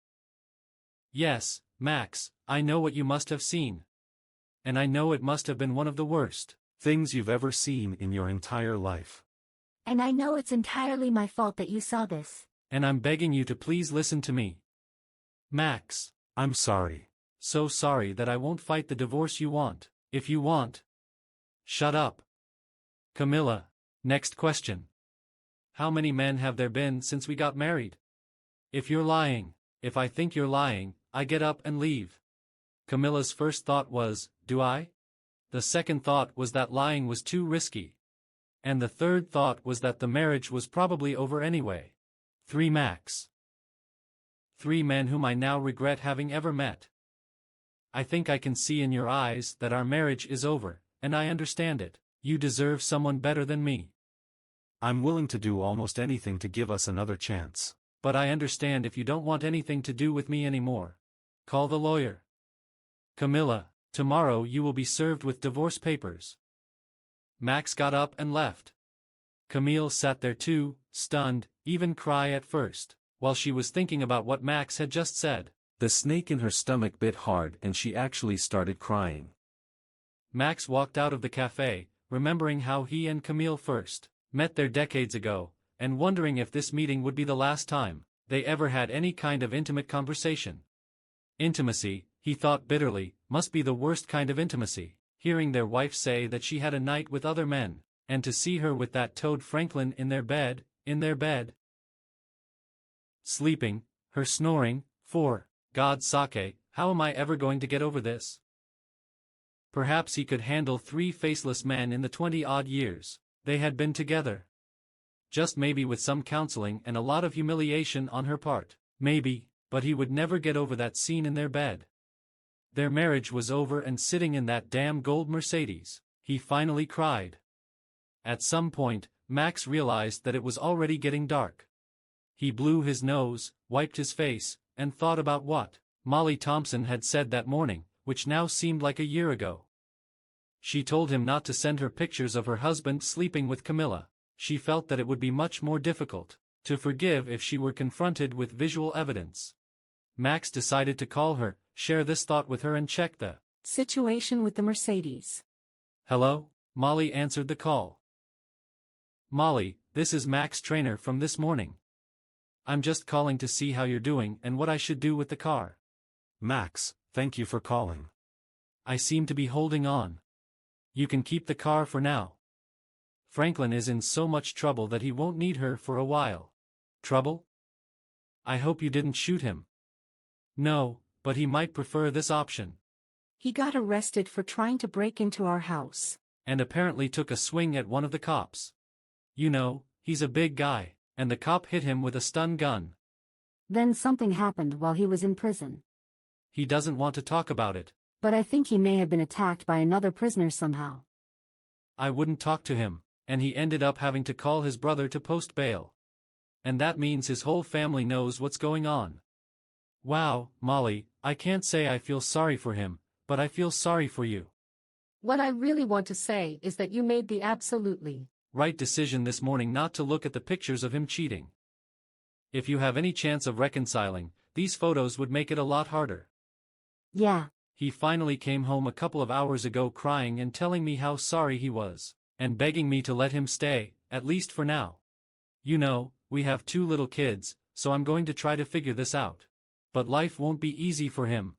Yes, Max, I know what you must have seen. And I know it must have been one of the worst things you've ever seen in your entire life. And I know it's entirely my fault that you saw this. And I'm begging you to please listen to me. Max, I'm sorry. so sorry that I won't fight the divorce you want. If you want. Shut up. Camilla, next question. How many men have there been since we got married? If you're lying, if I think you're lying, I get up and leave. Camilla's first thought was, do I? The second thought was that lying was too risky. And the third thought was that the marriage was probably over anyway. 3 Max. 3 men whom I now regret having ever met. I think I can see in your eyes that our marriage is over, and I understand it. You deserve someone better than me. I'm willing to do almost anything to give us another chance. But I understand if you don't want anything to do with me anymore. Call the lawyer. Camilla, tomorrow you will be served with divorce papers. Max got up and left. Camille sat there too, stunned, even cry at first, while she was thinking about what Max had just said. The snake in her stomach bit hard and she actually started crying. Max walked out of the cafe, remembering how he and Camille first met there decades ago, and wondering if this meeting would be the last time they ever had any kind of intimate conversation. Intimacy, he thought bitterly, must be the worst kind of intimacy, hearing their wife say that she had a night with other men, and to see her with that toad Franklin in their bed, sleeping, her snoring, for God's sake, how am I ever going to get over this? Perhaps he could handle 3 faceless men in the 20-odd years they had been together. Just maybe with some counseling and a lot of humiliation on her part, maybe, but he would never get over that scene in their bed. Their marriage was over, and sitting in that damn gold Mercedes, he finally cried. At some point, Max realized that it was already getting dark. He blew his nose, wiped his face, and thought about what Molly Thompson had said that morning, which now seemed like a year ago. She told him not to send her pictures of her husband sleeping with Camilla. She felt that it would be much more difficult to forgive if she were confronted with visual evidence. Max decided to call her, share this thought with her, and check the situation with the Mercedes. Hello? Molly answered the call. Molly, this is Max Trainer from this morning. I'm just calling to see how you're doing and what I should do with the car. Max, thank you for calling. I seem to be holding on. You can keep the car for now. Franklin is in so much trouble that he won't need her for a while. Trouble? I hope you didn't shoot him. No, but he might prefer this option. He got arrested for trying to break into our house. And apparently took a swing at one of the cops. You know, he's a big guy, and the cop hit him with a stun gun. Then something happened while he was in prison. He doesn't want to talk about it. But I think he may have been attacked by another prisoner somehow. I wouldn't talk to him, and he ended up having to call his brother to post bail. And that means his whole family knows what's going on. Wow, Molly, I can't say I feel sorry for him, but I feel sorry for you. What I really want to say is that you made the absolutely right decision this morning not to look at the pictures of him cheating. If you have any chance of reconciling, these photos would make it a lot harder. Yeah. He finally came home a couple of hours ago crying and telling me how sorry he was, and begging me to let him stay, at least for now. You know, we have 2 little kids, so I'm going to try to figure this out. But life won't be easy for him.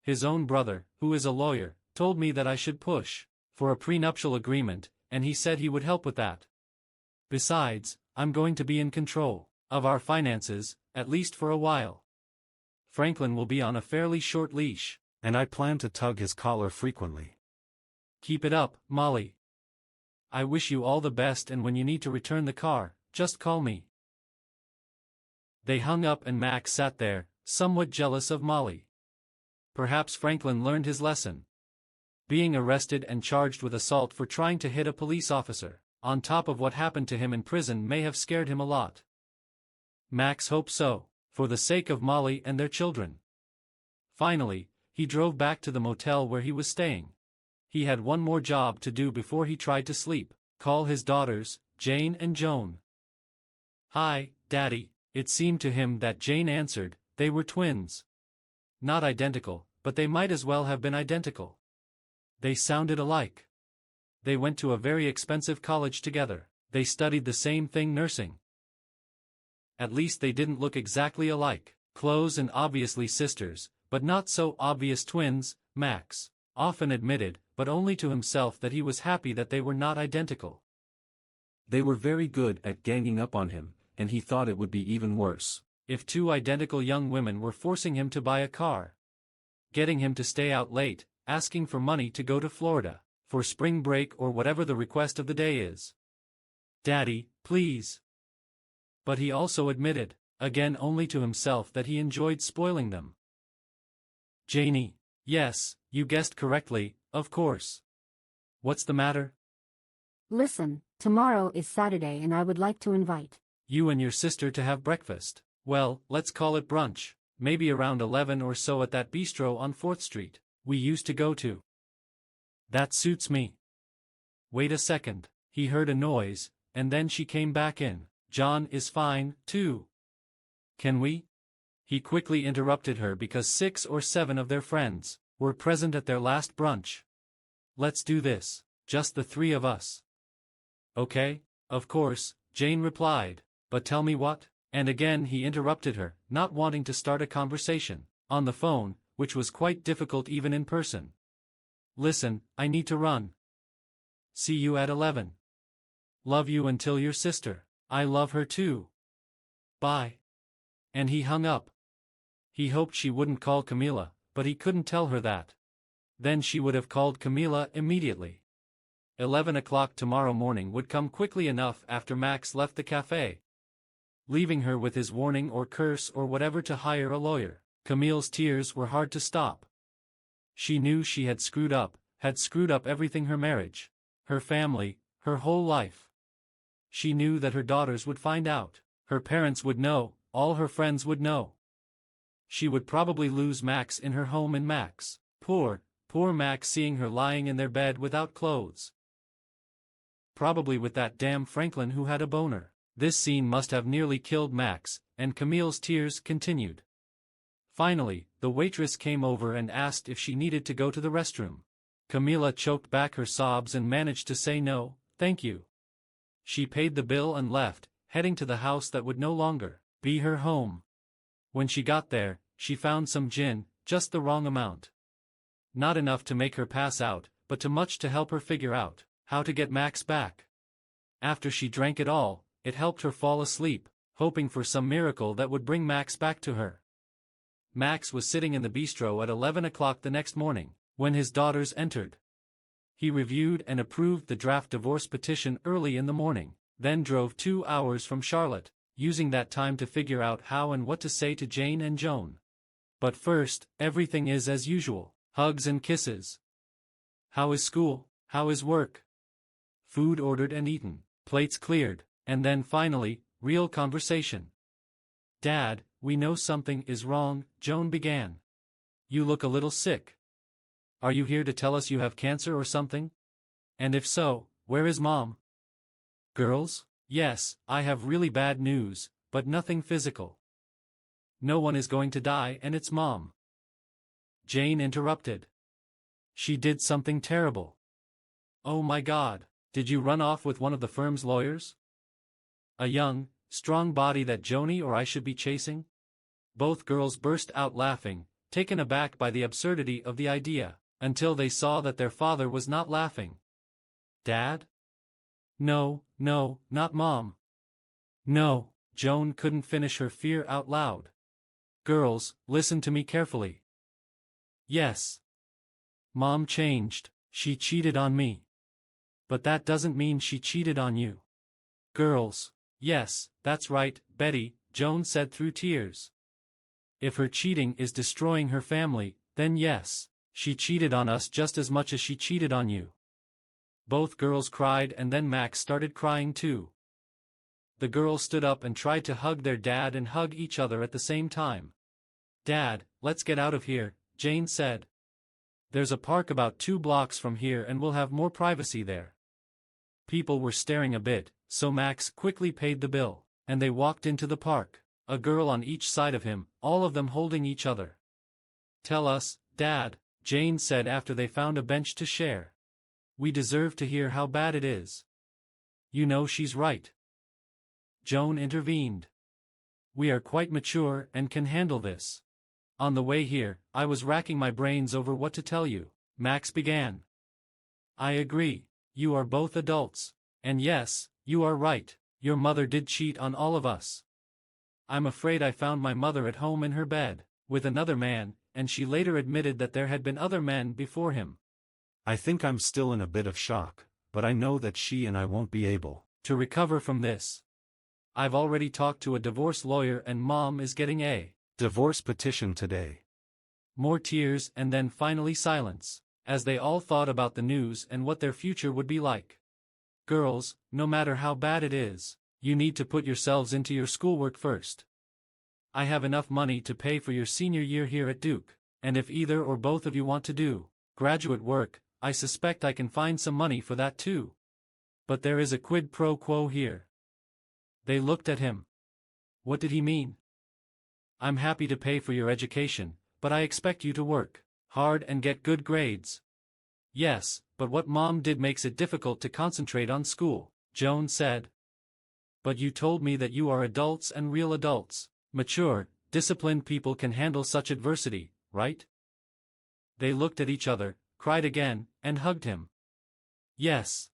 His own brother, who is a lawyer, told me that I should push for a prenuptial agreement, and he said he would help with that. Besides, I'm going to be in control of our finances, at least for a while. Franklin will be on a fairly short leash. And I plan to tug his collar frequently. Keep it up, Molly. I wish you all the best, and when you need to return the car, just call me. They hung up and Max sat there, somewhat jealous of Molly. Perhaps Franklin learned his lesson. Being arrested and charged with assault for trying to hit a police officer, on top of what happened to him in prison, may have scared him a lot. Max hoped so, for the sake of Molly and their children. Finally, he drove back to the motel where he was staying. He had one more job to do before he tried to sleep: call his daughters, Jane and Joan. "Hi, Daddy." It seemed to him that Jane answered. They were twins. Not identical, but they might as well have been identical. They sounded alike. They went to a very expensive college together. They studied the same thing, nursing. At least they didn't look exactly alike. Close and obviously sisters, but not so obvious twins, Max often admitted, but only to himself, that he was happy that they were not identical. They were very good at ganging up on him, and he thought it would be even worse if 2 identical young women were forcing him to buy a car, getting him to stay out late, asking for money to go to Florida for spring break or whatever the request of the day is. "Daddy, please." But he also admitted, again only to himself, that he enjoyed spoiling them. "Janie." "Yes, you guessed correctly, of course. What's the matter?" Listen, tomorrow is Saturday and I would like to invite "You and your sister to have breakfast. Well, let's call it brunch, maybe around 11 or so at that bistro on 4th Street we used to go to." "That suits me." Wait a second. He heard a noise, and then she came back in. "John is fine, too. Can we?" He quickly interrupted her because 6 or 7 of their friends were present at their last brunch. "Let's do this, just the 3 of us." "Okay, of course," Jane replied, "but tell me what?" And again he interrupted her, not wanting to start a conversation on the phone, which was quite difficult even in person. "Listen, I need to run. See you at 11. Love you until your sister. I love her too. Bye." And he hung up. He hoped she wouldn't call Camila, but he couldn't tell her that. Then she would have called Camila immediately. 11 o'clock tomorrow morning would come quickly enough after Max left the cafe, leaving her with his warning or curse or whatever to hire a lawyer. Camille's tears were hard to stop. She knew she had screwed up everything: her marriage, her family, her whole life. She knew that her daughters would find out, her parents would know, all her friends would know. She would probably lose Max in her home in Max. Poor Max, seeing her lying in their bed without clothes. Probably with that damn Franklin who had a boner. This scene must have nearly killed Max, and Camille's tears continued. Finally, the waitress came over and asked if she needed to go to the restroom. Camila choked back her sobs and managed to say no, thank you. She paid the bill and left, heading to the house that would no longer be her home. When she got there, she found some gin, just the wrong amount. Not enough to make her pass out, but too much to help her figure out how to get Max back. After she drank it all, it helped her fall asleep, hoping for some miracle that would bring Max back to her. Max was sitting in the bistro at 11 o'clock the next morning, when his daughters entered. He reviewed and approved the draft divorce petition early in the morning, then drove 2 hours from Charlotte, using that time to figure out how and what to say to Jane and Joan. But first, everything is as usual, hugs and kisses. How is school? How is work? Food ordered and eaten, plates cleared, and then finally, real conversation. Dad, we know something is wrong, Joan began. You look a little sick. Are you here to tell us you have cancer or something? And if so, where is Mom? Girls? Yes, I have really bad news, but nothing physical. No one is going to die and it's Mom. Jane interrupted. She did something terrible. Oh my God, did you run off with one of the firm's lawyers? A young, strong body that Joni or I should be chasing? Both girls burst out laughing, taken aback by the absurdity of the idea, until they saw that their father was not laughing. Dad? No, no, not Mom. No, Joan couldn't finish her fear out loud. Girls, listen to me carefully. Yes. Mom changed, she cheated on me. But that doesn't mean she cheated on you. Girls, yes, that's right, Betty, Joan said through tears. If her cheating is destroying her family, then yes, she cheated on us just as much as she cheated on you. Both girls cried and then Max started crying too. The girls stood up and tried to hug their dad and hug each other at the same time. Dad, let's get out of here, Jane said. There's a park about 2 blocks from here and we'll have more privacy there. People were staring a bit, so Max quickly paid the bill, and they walked into the park, a girl on each side of him, all of them holding each other. Tell us, Dad, Jane said after they found a bench to share. We deserve to hear how bad it is. You know she's right. Joan intervened. We are quite mature and can handle this. On the way here, I was racking my brains over what to tell you, Max began. I agree, you are both adults, and yes, you are right, your mother did cheat on all of us. I'm afraid I found my mother at home in her bed, with another man, and she later admitted that there had been other men before him. I think I'm still in a bit of shock, but I know that she and I won't be able to recover from this. I've already talked to a divorce lawyer and Mom is getting a divorce petition today. More tears and then finally silence, as they all thought about the news and what their future would be like. Girls, no matter how bad it is, you need to put yourselves into your schoolwork first. I have enough money to pay for your senior year here at Duke, and if either or both of you want to do graduate work, I suspect I can find some money for that too. But there is a quid pro quo here. They looked at him. What did he mean? I'm happy to pay for your education, but I expect you to work hard and get good grades. Yes, but what Mom did makes it difficult to concentrate on school, Joan said. But you told me that you are adults and real adults, mature, disciplined people can handle such adversity, right? They looked at each other, cried again, and hugged him. Yes.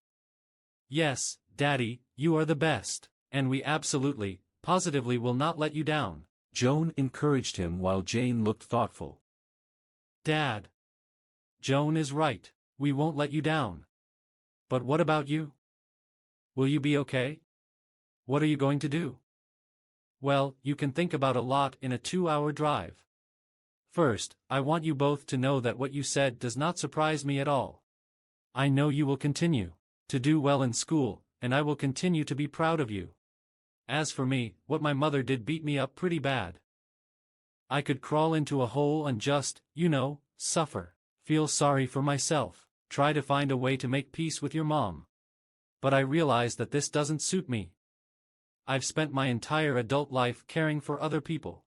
Yes, Daddy, you are the best, and we absolutely, positively will not let you down. Joan encouraged him while Jane looked thoughtful. Dad. Joan is right, we won't let you down. But what about you? Will you be okay? What are you going to do? Well, you can think about a lot in a 2-hour drive. First, I want you both to know that what you said does not surprise me at all. I know you will continue to do well in school, and I will continue to be proud of you. As for me, what my mother did beat me up pretty bad. I could crawl into a hole and just, suffer, feel sorry for myself, try to find a way to make peace with your mom. But I realized that this doesn't suit me. I've spent my entire adult life caring for other people.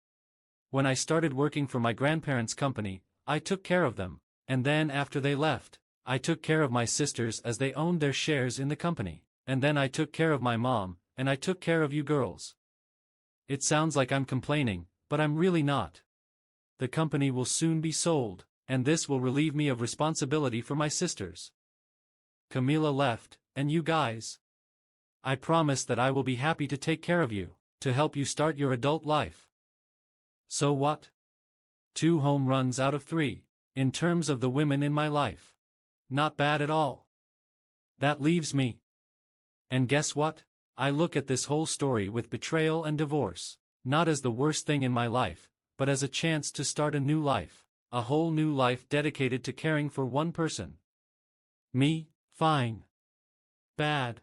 When I started working for my grandparents' company, I took care of them, and then after they left, I took care of my sisters as they owned their shares in the company, and then I took care of my mom, and I took care of you girls. It sounds like I'm complaining, but I'm really not. The company will soon be sold, and this will relieve me of responsibility for my sisters. Camila left, and you guys? I promise that I will be happy to take care of you, to help you start your adult life. So what? 2 home runs out of 3, in terms of the women in my life. Not bad at all. That leaves me. And guess what? I look at this whole story with betrayal and divorce, not as the worst thing in my life, but as a chance to start a new life, a whole new life dedicated to caring for one person. Me, fine. Bad.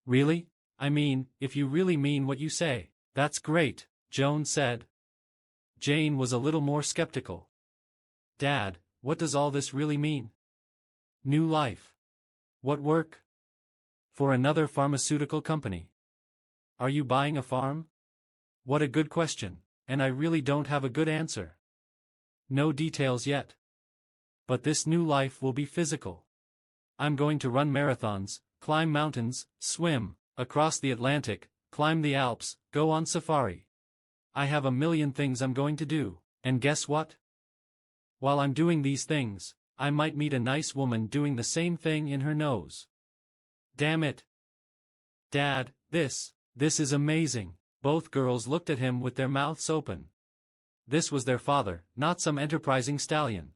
Really? I mean, if you really mean what you say, that's great, Joan said. Jane was a little more skeptical. Dad, what does all this really mean? New life. What work? For another pharmaceutical company. Are you buying a farm? What a good question, and I really don't have a good answer. No details yet. But this new life will be physical. I'm going to run marathons, climb mountains, swim, across the Atlantic, climb the Alps, go on safari. I have a million things I'm going to do, and guess what? While I'm doing these things, I might meet a nice woman doing the same thing in her nose. Damn it. Dad, this is amazing. Both girls looked at him with their mouths open. This was their father, not some enterprising stallion.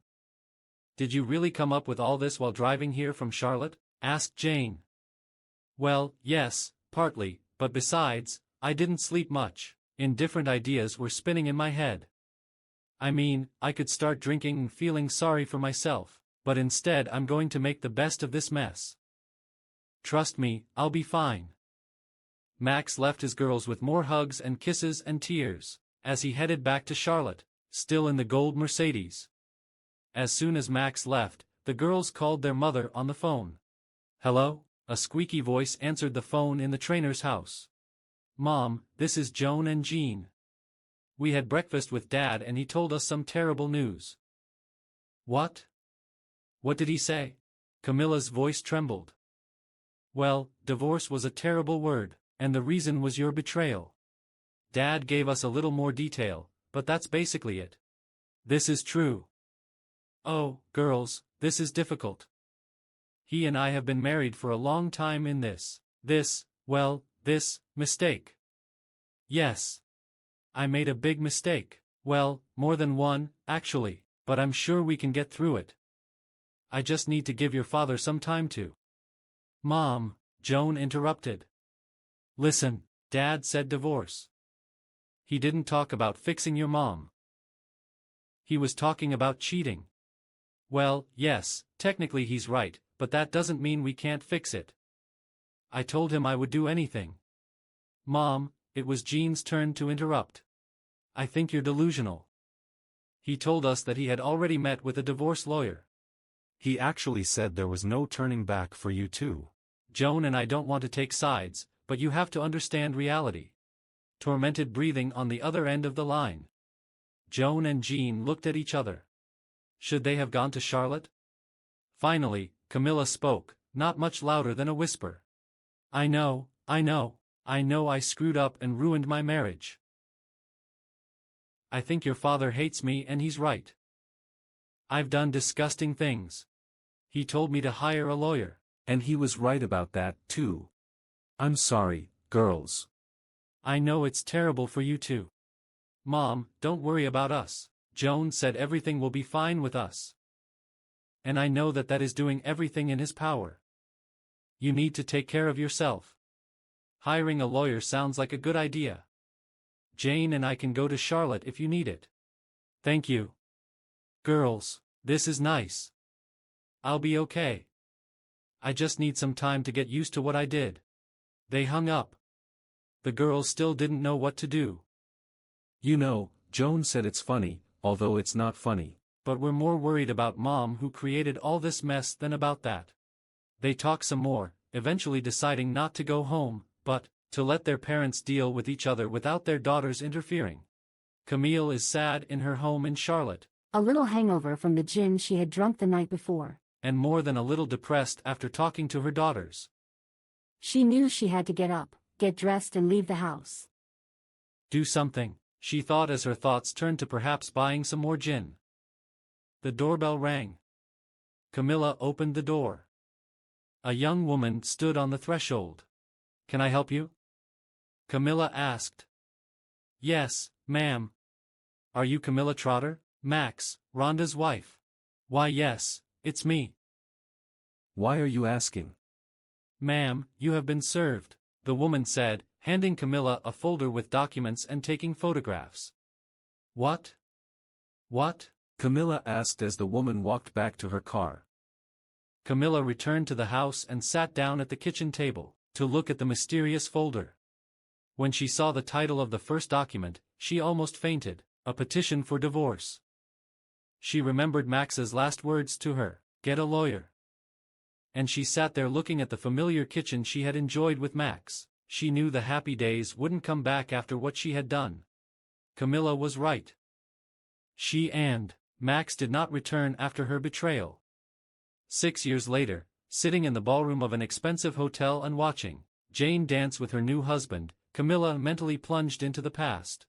Did you really come up with all this while driving here from Charlotte? Asked Jane. Well, yes, partly, but besides, I didn't sleep much. Different ideas were spinning in my head. I mean, I could start drinking and feeling sorry for myself, but instead I'm going to make the best of this mess. Trust me, I'll be fine. Max left his girls with more hugs and kisses and tears, as he headed back to Charlotte, still in the gold Mercedes. As soon as Max left, the girls called their mother on the phone. Hello? A squeaky voice answered the phone in the trainer's house. Mom, this is Joan and Jean. We had breakfast with Dad and he told us some terrible news. What? What did he say? Camilla's voice trembled. Well, divorce was a terrible word, and the reason was your betrayal. Dad gave us a little more detail, but that's basically it. This is true. Oh, girls, this is difficult. He and I have been married for a long time in this mistake. Yes. I made a big mistake. Well, more than one, actually, but I'm sure we can get through it. I just need to give your father some time to. Mom, Joan interrupted. Listen, Dad said divorce. He didn't talk about fixing your mom. He was talking about cheating. Well, yes, technically he's right, but that doesn't mean we can't fix it. I told him I would do anything. Mom, it was Jean's turn to interrupt. I think you're delusional. He told us that he had already met with a divorce lawyer. He actually said there was no turning back for you two. Joan and I don't want to take sides, but you have to understand reality. Tormented breathing on the other end of the line. Joan and Jean looked at each other. Should they have gone to Charlotte? Finally, Camilla spoke, not much louder than a whisper. I know I screwed up and ruined my marriage. I think your father hates me and he's right. I've done disgusting things. He told me to hire a lawyer. And he was right about that, too. I'm sorry, girls. I know it's terrible for you too. Mom, don't worry about us. Joan said everything will be fine with us. And I know that is doing everything in his power. You need to take care of yourself. Hiring a lawyer sounds like a good idea. Jane and I can go to Charlotte if you need it. Thank you. Girls, this is nice. I'll be okay. I just need some time to get used to what I did. They hung up. The girls still didn't know what to do. You know, Joan said it's funny, although it's not funny. But we're more worried about Mom who created all this mess than about that. They talked some more, eventually deciding not to go home, but to let their parents deal with each other without their daughters interfering. Camille is sad in her home in Charlotte. A little hangover from the gin she had drunk the night before. and more than a little depressed after talking to her daughters. She knew she had to get up, get dressed and leave the house. Do something, she thought as her thoughts turned to perhaps buying some more gin. The doorbell rang. Camilla opened the door. A young woman stood on the threshold. "Can I help you?" Camilla asked. "Yes, ma'am." "Are you Camilla Trotter, Max, Rhonda's wife?" "Why yes, it's me." Why are you asking? "Ma'am, you have been served," the woman said, handing Camilla a folder with documents and taking photographs. "What? What?" Camilla asked as the woman walked back to her car. Camilla returned to the house and sat down at the kitchen table to look at the mysterious folder. When she saw the title of the first document, she almost fainted, a petition for divorce. She remembered Max's last words to her, "Get a lawyer." And she sat there looking at the familiar kitchen she had enjoyed with Max. She knew the happy days wouldn't come back after what she had done. Camilla was right. She and Max did not return after her betrayal. 6 years later, sitting in the ballroom of an expensive hotel and watching Jane dance with her new husband, Camilla mentally plunged into the past.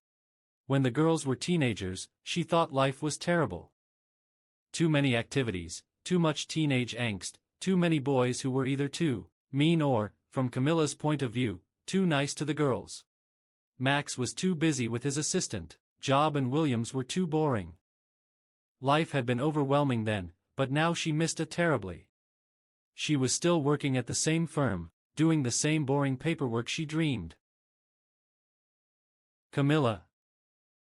When the girls were teenagers, she thought life was terrible. Too many activities, too much teenage angst, too many boys who were either too mean or, from Camilla's point of view, too nice to the girls. Max was too busy with his assistant job and Williams were too boring. Life had been overwhelming then, but now she missed it terribly. She was still working at the same firm, doing the same boring paperwork she dreamed. "Camilla.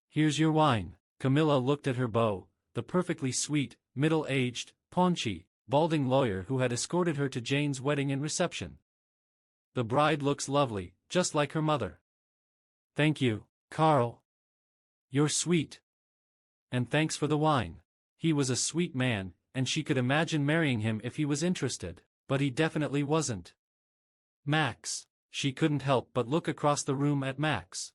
Here's your wine." Camilla looked at her beau, the perfectly sweet, middle-aged, paunchy, balding lawyer who had escorted her to Jane's wedding and reception. "The bride looks lovely, just like her mother." "Thank you, Carl. You're sweet. And thanks for the wine." He was a sweet man, and she could imagine marrying him if he was interested, but he definitely wasn't. Max. She couldn't help but look across the room at Max.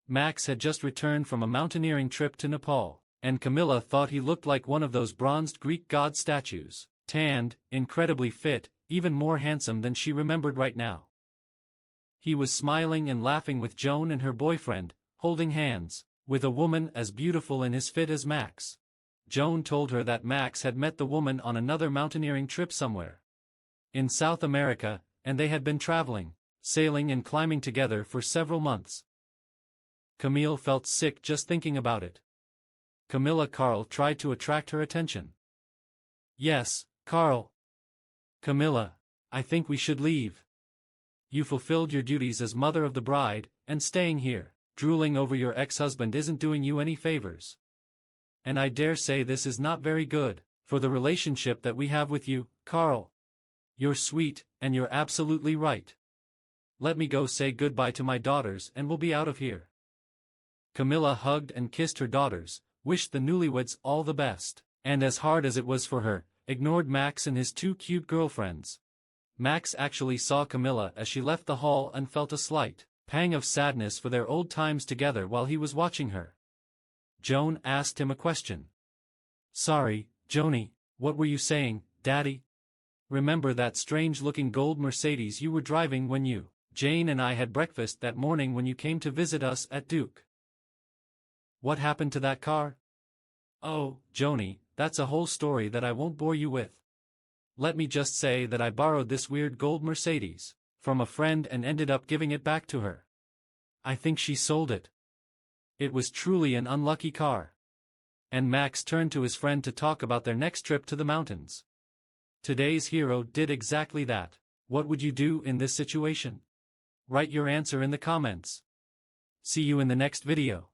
Max had just returned from a mountaineering trip to Nepal, and Camilla thought he looked like one of those bronzed Greek god statues, tanned, incredibly fit, even more handsome than she remembered right now. He was smiling and laughing with Joan and her boyfriend, holding hands, with a woman as beautiful in his fit as Max. Joan told her that Max had met the woman on another mountaineering trip somewhere in South America, and they had been traveling, sailing and climbing together for several months. Camille felt sick just thinking about it. Carl tried to attract her attention. "Yes, Carl. Camilla, I think we should leave. You fulfilled your duties as mother of the bride, and staying here, drooling over your ex-husband isn't doing you any favors. And I dare say this is not very good for the relationship that we have with you, Carl. You're sweet, and you're absolutely right. Let me go say goodbye to my daughters and we'll be out of here." Camilla hugged and kissed her daughters, wished the newlyweds all the best, and as hard as it was for her, ignored Max and his two cute girlfriends. Max actually saw Camilla as she left the hall and felt a slight pang of sadness for their old times together while he was watching her. Joan asked him a question. "Sorry, Joni, what were you saying, Daddy? Remember that strange-looking gold Mercedes you were driving when Jane and I had breakfast that morning when you came to visit us at Duke? What happened to that car?" "Oh, Joni, that's a whole story that I won't bore you with. Let me just say that I borrowed this weird gold Mercedes from a friend and ended up giving it back to her. I think she sold it. It was truly an unlucky car." And Max turned to his friend to talk about their next trip to the mountains. Today's hero did exactly that. What would you do in this situation? Write your answer in the comments. See you in the next video.